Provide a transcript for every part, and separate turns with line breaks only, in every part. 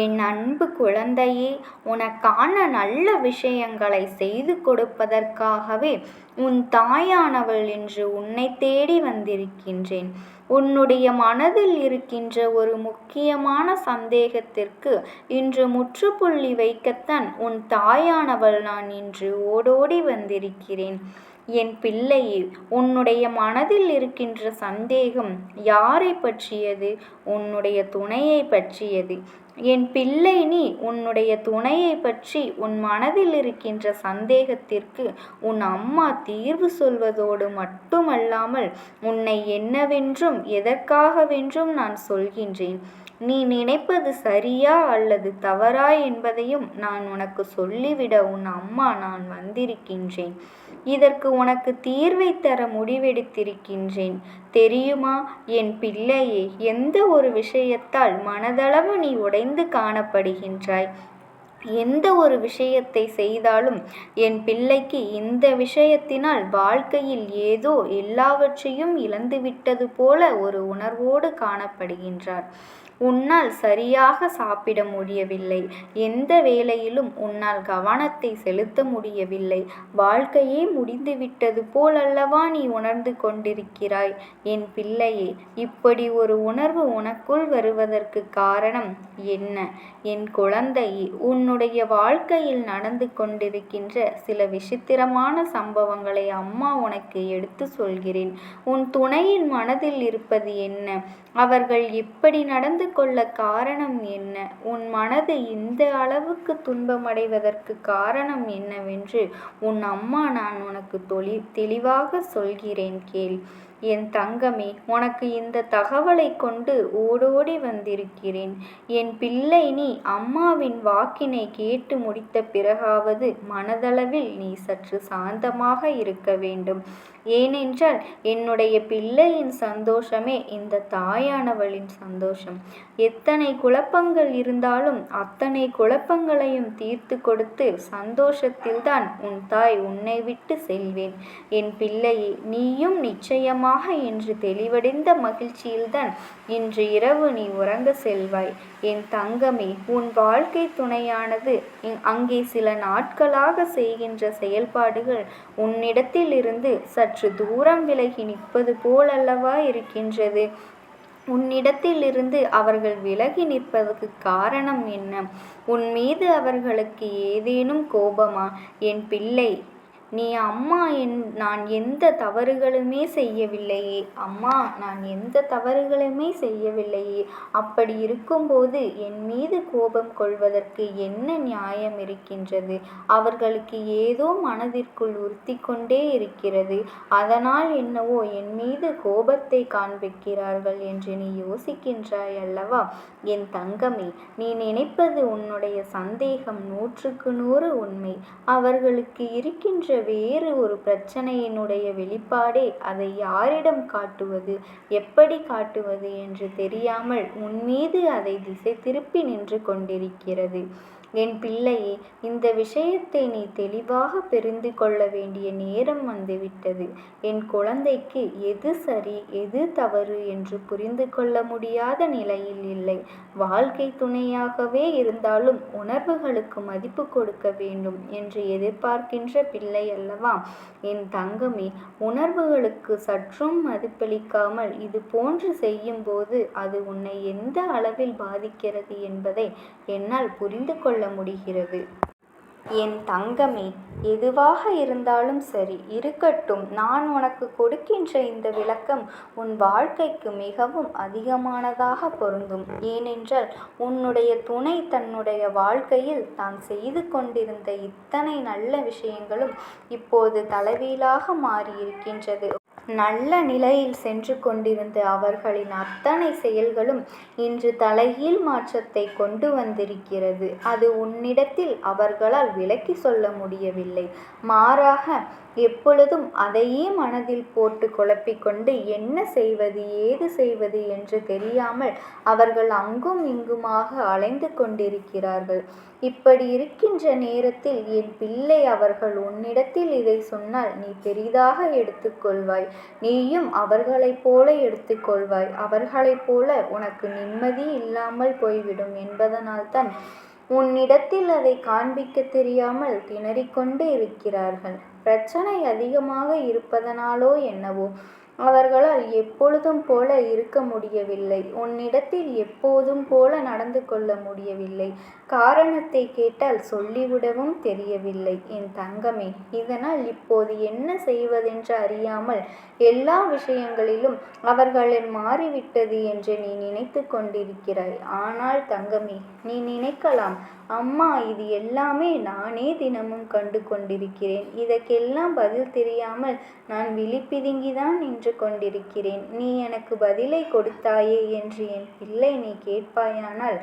என் அன்பு குழந்தையே, உனக்கான நல்ல விஷயங்களை செய்து கொடுப்பதற்காகவே உன் தாயானவள் இன்று உன்னை தேடி வந்திருக்கின்றேன். உன்னுடைய மனதில் இருக்கின்ற ஒரு முக்கியமான சந்தேகத்திற்கு இன்று முற்றுப்புள்ளி வைக்கத்தான் உன் தாயானவள் நான் இன்று ஓடோடி வந்திருக்கிறேன். என் பிள்ளையே, உன்னுடைய மனதில் இருக்கின்ற சந்தேகம் யாரை பற்றியது? உன்னுடைய துணையை பற்றியது. என் பிள்ளை, நீ உன்னுடைய துணையை பற்றி உன் மனதில் இருக்கின்ற சந்தேகத்திற்கு உன் அம்மா தீர்வு சொல்வதோடு மட்டுமல்லாமல் உன்னை என்னவென்றும் எதற்காகவென்றும் நான் சொல்கின்றேன். நீ நினைப்பது சரியா அல்லது தவறா என்பதையும் நான் உனக்கு சொல்லிவிட உன் அம்மா நான் வந்திருக்கின்றேன். இதற்கு உனக்கு தீர்வை தர முடிவெடுத்திருக்கின்றேன். தெரியுமா என் பிள்ளையே, எந்த ஒரு விஷயத்தால் மனதளவு நீ உடைந்து காணப்படுகின்றாய்? எந்த ஒரு விஷயத்தை செய்தாலும் என் பிள்ளைக்கு இந்த விஷயத்தினால் வாழ்க்கையில் ஏதோ எல்லாவற்றையும் இழந்துவிட்டது போல ஒரு உணர்வோடு காணப்படுகின்றார். உன்னால் சரியாக சாப்பிட முடியவில்லை. எந்த வேளையிலும் உன்னால் கவனத்தை செலுத்த முடியவில்லை. வாழ்க்கையே முடிந்துவிட்டது போலல்லவா நீ உணர்ந்து கொண்டிருக்கிறாய்? என் பிள்ளையே, இப்படி ஒரு உணர்வு உனக்குள் வருவதற்கு காரணம் என்ன? என் குழந்தையே, உன்னுடைய வாழ்க்கையில் நடந்து கொண்டிருக்கின்ற சில விசித்திரமான சம்பவங்களை அம்மா உனக்கு எடுத்து சொல்கிறேன். உன் துணையின் மனதில் இருப்பது என்ன? அவர்கள் இப்படி நடந்து கொள்ள காரணம் என்ன? உன் மனது இந்த அளவுக்கு துன்பமடைவதற்கு காரணம் என்னவென்று உன் அம்மா நான் உனக்கு தெளிவாக சொல்கிறேன் கேள். என் தங்கமே, உனக்கு இந்த தகவலை கொண்டு ஓடோடி வந்திருக்கிறேன். என் பிள்ளை, நீ அம்மாவின் வாக்கினை கேட்டு முடித்த பிறகாவது மனதளவில் நீ சற்று சாந்தமாக இருக்க வேண்டும். ஏனென்றால் என்னுடைய பிள்ளையின் சந்தோஷமே இந்த தாயானவளின் சந்தோஷம். எத்தனை குழப்பங்கள் இருந்தாலும் அத்தனை குழப்பங்களையும் தீர்த்து கொடுத்து சந்தோஷத்தில்தான் உன் தாய் உன்னை விட்டு செல்வேன். என் பிள்ளையே, நீயும் நிச்சயமாக இன்று தெளிவடைந்த மகிழ்ச்சியில்தான் இன்று இரவு நீ உறங்க செல்வாய். என் தங்கமே, உன் வாழ்க்கை துணையானது அங்கே சில நாட்களாக செய்கின்ற செயல்பாடுகள் உன்னிடத்தில் இருந்து சற்று தூரம் விலகி நிற்பது போலல்லவா இருக்கின்றது? உன்னிடத்தில் இருந்து அவர்கள் விலகி நிற்பதற்கு காரணம் என்ன? உன் மீது அவர்களுக்கு ஏதேனும் கோபமா? என் பிள்ளை, நீ அம்மா நான் எந்த தவறுகளுமே செய்யவில்லையே. அம்மா, நான் எந்த தவறுகளுமே செய்யவில்லையே. அப்படி இருக்கும்போது என் மீது கோபம் கொள்வதற்கு என்ன நியாயம் இருக்கின்றது? அவர்களுக்கு ஏதோ மனதிற்குள் உறுத்தி கொண்டே இருக்கிறது. அதனால் என்னவோ என் மீது கோபத்தை காண்பிக்கிறார்கள் என்று நீ யோசிக்கின்றாய் அல்லவா? என் தங்கமே, நீ நினைப்பது உன்னுடைய சந்தேகம் 100க்கு 100 உண்மை. அவர்களுக்கு இருக்கின்ற வேறு ஒரு பிரச்சனையினுடைய வெளிப்பாடே அதை யாரிடம் காட்டுவது, எப்படி காட்டுவது என்று தெரியாமல் உன்மீது அதை திசை திருப்பி நின்று கொண்டிருக்கிறது. என் பிள்ளையே, இந்த விஷயத்தை நீ தெளிவாக புரிந்து கொள்ள வேண்டிய நேரம் வந்துவிட்டது. என் குழந்தைக்கு எது சரி எது தவறு என்று புரிந்து கொள்ள முடியாத நிலையில் இல்லை. வாழ்க்கை துணையாகவே இருந்தாலும் உணர்வுகளுக்கு மதிப்பு கொடுக்க வேண்டும் என்று எதிர்பார்க்கின்ற பிள்ளை அல்லவா? என் தங்கமே, உணர்வுகளுக்கு சற்றும் மதிப்பளிக்காமல் இது போன்று செய்யும்போது அது உன்னை எந்த அளவில் பாதிக்கிறது என்பதை என்னால் புரிந்து கொள்ள முடிகிறது. என் தங்கமே, எதுவாக இருந்தாலும் சரி இருக்கட்டும். நான் உனக்கு கொடுக்கின்ற இந்த விளக்கம் உன் வாழ்க்கைக்கு மிகவும் அதிகமானதாக பொருந்தும். ஏனென்றால் உன்னுடைய துணை தன்னுடைய வாழ்க்கையில் தான் செய்து கொண்டிருந்த இத்தனை நல்ல விஷயங்களும் இப்போது தலைகீழாக மாறியிருக்கின்றது. நல்ல நிலையில் சென்று கொண்டிருந்த அவர்களின் அத்தனை செயல்களும் இன்று தலைகீழ் மாற்றத்தை கொண்டு வந்திருக்கிறது. அது உன்னிடத்தில் அவர்களால் விலக்கி சொல்ல முடியவில்லை. மாறாக எப்பொழுதும் அதையே மனதில் போட்டு குழப்பிக்கொண்டு என்ன செய்வது ஏது செய்வது என்று தெரியாமல் அவர்கள் அங்கும் இங்குமாக அலைந்து கொண்டிருக்கிறார்கள். இப்படி இருக்கின்ற நேரத்தில் என் பிள்ளை, அவர்கள் உன்னிடத்தில் இதை சொன்னால் நீ பெரிதாக எடுத்துக்கொள்வாய். நீயும் அவர்களைப் போல எடுத்துக்கொள்வாய். அவர்களைப் போல உனக்கு நிம்மதி இல்லாமல் போய்விடும் என்பதனால்தான் உன்னிடத்தில் அதை காண்பிக்க தெரியாமல் திணறிக்கொண்டு இருக்கிறார்கள். பிரச்சனை அதிகமாக இருப்பதனாலோ என்னவோ அவர்களால் எப்பொழுதும் போல இருக்க முடியவில்லை. உன்னிடத்தில் எப்போதும் போல நடந்து கொள்ள முடியவில்லை. காரணத்தை கேட்டால் சொல்லிவிடவும் தெரியவில்லை. என் தங்கமே, இதனால் இப்போது என்ன செய்வதென்று அறியாமல் எல்லா விஷயங்களிலும் அவர்களின் மாறிவிட்டது என்று நீ நினைத்து கொண்டிருக்கிறாய். ஆனால் தங்கமே, நீ நினைக்கலாம், அம்மா, இது எல்லாமே நானே தினமும் கண்டு கொண்டிருக்கிறேன். இதற்கெல்லாம் பதில் தெரியாமல் நான் விழிப்பிதுங்கிதான் நின்று கொண்டிருக்கிறேன். நீ எனக்கு பதிலை கொடுத்தாயே என்று என் பிள்ளை நீ கேட்பாயானால்,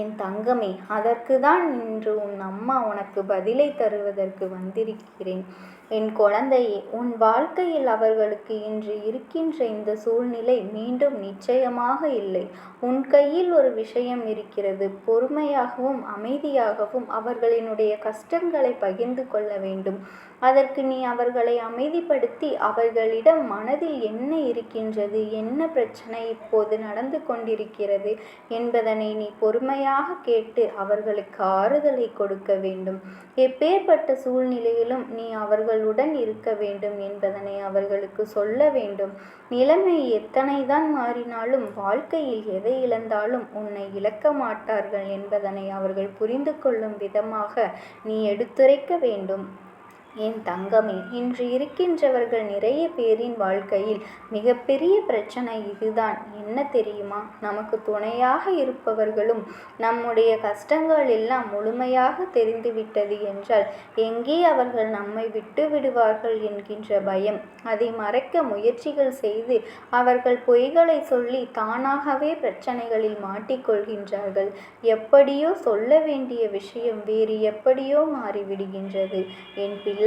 என் தங்கமே, அதற்குதான் இன்று உன் அம்மா உனக்கு பதிலை தருவதற்கு வந்திருக்கிறேன். என் குழந்தையே, உன் வாழ்க்கையில் அவர்களுக்கு இன்று இருக்கின்ற இந்த சூழ்நிலை மீண்டும் நிச்சயமாக இல்லை. உன் கையில் ஒரு விஷயம் இருக்கிறது. பொறுமையாகவும் அமைதியாகவும் அவர்களினுடைய கஷ்டங்களை பகிர்ந்து கொள்ள வேண்டும். அதற்கு நீ அவர்களை அமைதிப்படுத்தி அவர்களிடம் மனதில் என்ன இருக்கின்றது, என்ன பிரச்சனை இப்போது நடந்து கொண்டிருக்கிறது என்பதனை நீ பொறுமையாக கேட்டு அவர்களுக்கு ஆறுதலை கொடுக்க வேண்டும். எப்பேற்பட்ட சூழ்நிலையிலும் நீ அவர்களுடன் இருக்க வேண்டும் என்பதனை அவர்களுக்கு சொல்ல வேண்டும். நிலைமை எத்தனைதான் மாறினாலும் வாழ்க்கையில் எதை இழந்தாலும் உன்னை இழக்க மாட்டார்கள் என்பதனை அவர்கள் புரிந்து கொள்ளும் விதமாக நீ எடுத்துரைக்க வேண்டும். என் தங்கமே, இன்று இருக்கின்றவர்கள் நிறைய பேரின் வாழ்க்கையில் மிகப்பெரிய பிரச்சனை இதுதான். என்ன தெரியுமா? நமக்கு துணையாக இருப்பவர்களும் நம்முடைய கஷ்டங்கள் எல்லாம் முழுமையாக தெரிந்துவிட்டது என்றால் எங்கே அவர்கள் நம்மை விட்டு விடுவார்கள் என்கின்ற பயம். அதை மறைக்க முயற்சிகள் செய்து அவர்கள் பொய்களை சொல்லி தானாகவே பிரச்சனைகளில் மாட்டிக்கொள்கின்றார்கள். எப்படியோ சொல்ல வேண்டிய விஷயம் வேறு எப்படியோ மாறிவிடுகின்றது. என் பிள்ளையே,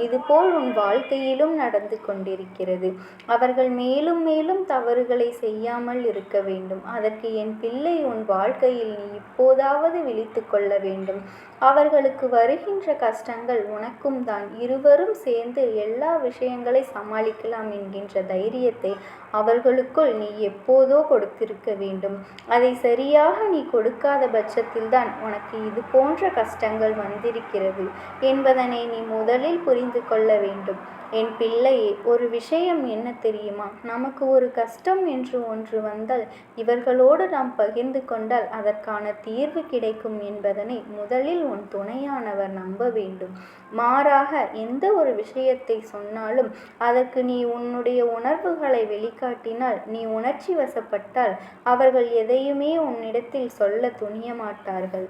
இதுபோல் உன் வாழ்க்கையிலும் நடந்து கொண்டிருக்கிறது. அவர்கள் மேலும் மேலும் தவறுகளை செய்யாமல் இருக்க வேண்டும். அதற்கு என் பிள்ளை, உன் வாழ்க்கையில் நீ இப்போதாவது விழித்து கொள்ள வேண்டும். அவர்களுக்கு வருகின்ற கஷ்டங்கள் உனக்கும் தான். இருவரும் சேர்ந்து எல்லா விஷயங்களை சமாளிக்கலாம் என்கின்ற தைரியத்தை அவர்களுக்குள் நீ எப்போதோ கொடுத்திருக்க வேண்டும். அதை சரியாக நீ கொடுக்காத பட்சத்தில்தான் உனக்கு இது போன்ற கஷ்டங்கள் வந்திருக்கிறது என்பதனை நீ முதலில் புரிந்து கொள்ள வேண்டும். என் பிள்ளையே, ஒரு விஷயம் என்ன தெரியுமா? நமக்கு ஒரு கஷ்டம் என்று ஒன்று வந்தால் இவர்களோடு நாம் பகிர்ந்து கொண்டால் அதற்கான தீர்வு கிடைக்கும் என்பதனை முதலில் உன் துணையானவர் நம்ப வேண்டும். மாறாக எந்த ஒரு விஷயத்தை சொன்னாலும் அதற்கு நீ உன்னுடைய உணர்வுகளை வெளிக்காட்டினால், நீ உணர்ச்சி வசப்பட்டால் அவர்கள் எதையுமே உன்னிடத்தில் சொல்ல துணிய மாட்டார்கள்.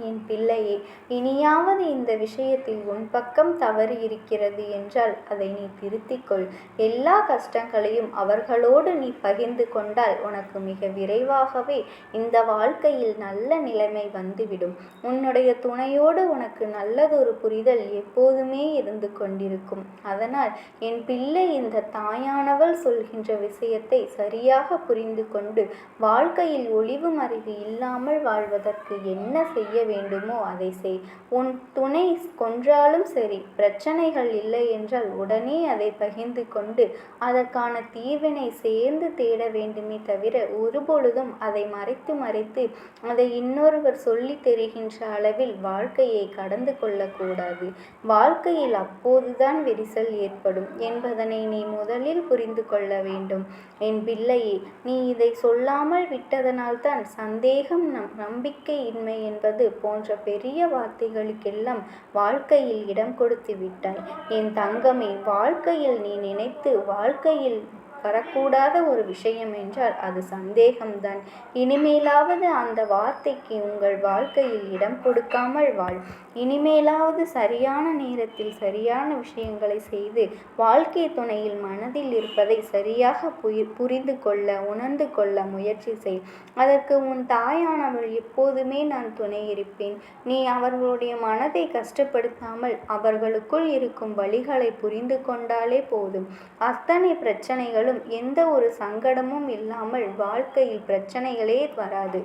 என் பிள்ளையே, இனியாவது இந்த விஷயத்தில் உன் பக்கம் தவறு இருக்கிறது என்றால் அதை நீ திருத்திக்கொள். எல்லா கஷ்டங்களையும் அவர்களோடு நீ பகிர்ந்து கொண்டால் உனக்கு மிக விரைவாகவே இந்த வாழ்க்கையில் நல்ல நிலைமை வந்துவிடும். உன்னுடைய துணையோடு உனக்கு நல்லதொரு புரிதல் எப்போதுமே இருந்து கொண்டிருக்கும். அதனால் என் பிள்ளை, இந்த தாயானவள் சொல்கின்ற விஷயத்தை சரியாக புரிந்து கொண்டு வாழ்க்கையில் ஒளிவு மறைவு இல்லாமல் வாழ்வதற்கு என்ன செய்ய வேண்டுமோ அதை செய். உன் துணை கொன்றாலும் சரி, பிரச்சனைகள் இல்லை என்றால் உடனே அதை பகிர்ந்து கொண்டு அதற்கான தீர்வினை சேர்ந்து தேட வேண்டுமே தவிர ஒருபொழுதும் அதை மறைத்து மறைத்து அதை இன்னொருவர் சொல்லி தெரிகின்ற அளவில் வாழ்க்கையை கடந்து கொள்ளக்கூடாது. வாழ்க்கையில் அப்போதுதான் விரிசல் ஏற்படும் என்பதனை நீ முதலில் புரிந்து கொள்ள வேண்டும். என் பிள்ளையே, நீ இதை சொல்லாமல் விட்டதனால்தான் சந்தேகம், நம்பிக்கை இன்மை என்பது போன்ற பெரிய வார்த்தைகளுக்கெல்லாம் வாழ்க்கையில் இடம் கொடுத்து விட்டாய். என் தங்கமே, வாழ்க்கையில் நீ நினைத்து வாழ்க்கையில் வரக்கூடாத ஒரு விஷயம் என்றால் அது சந்தேகம்தான். இனிமேலாவது அந்த வார்த்தைக்கு உங்கள் வாழ்க்கையில் இடம் கொடுக்காமல் வாழ். இனிமேலாவது சரியான நேரத்தில் சரியான விஷயங்களை செய்து வாழ்க்கை துணையில் மனதில் இருப்பதை சரியாக புரிந்து கொள்ள உணர்ந்து கொள்ள முயற்சி செய். அதற்கு உன் தாயானவள் எப்போதுமே நான் துணை இருப்பேன். நீ அவர்களுடைய மனதை கஷ்டப்படுத்தாமல் அவர்களுக்குள் இருக்கும் வழிகளை புரிந்து கொண்டாலே போதும். அத்தனை பிரச்சனைகளும் எந்த ஒரு சங்கடமும் இல்லாமல் வாழ்க்கையில் பிரச்சனைகளே வராது.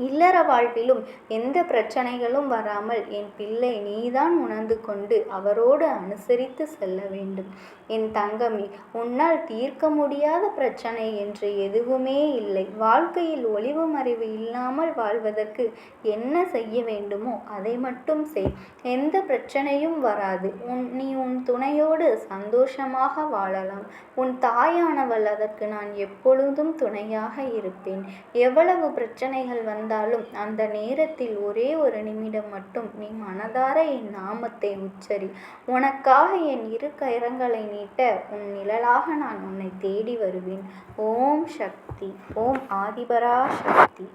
இல்லற வாழ்விலும் எந்த பிரச்சனைகளும் வராமல் என் பிள்ளை நீதான் உணர்ந்து கொண்டு அவரோடு அனுசரித்து செல்ல வேண்டும். என் தங்கமே, உன்னால் தீர்க்க முடியாத பிரச்சனை என்று எதுவுமே இல்லை. வாழ்க்கையில் ஒளிவு மறைவு இல்லாமல் வாழ்வதற்கு என்ன செய்ய வேண்டுமோ அதை மட்டும் செய். எந்த பிரச்சனையும் வராது. நீ உன் துணையோடு சந்தோஷமாக வாழலாம். உன் தாயானவள் அதற்கு நான் எப்பொழுதும் துணையாக இருப்பேன். எவ்வளவு பிரச்சனைகள் வந்தாலும் அந்த நேரத்தில் ஒரே ஒரு நிமிடம் மட்டும் நீ மனதார என் நாமத்தை உச்சரி. உனக்காக என் இரு கரங்களை நீட்ட உன் நிழலாக நான் உன்னை தேடி வருவேன். ஓம் சக்தி. ஓம் ஆதிபரா சக்தி.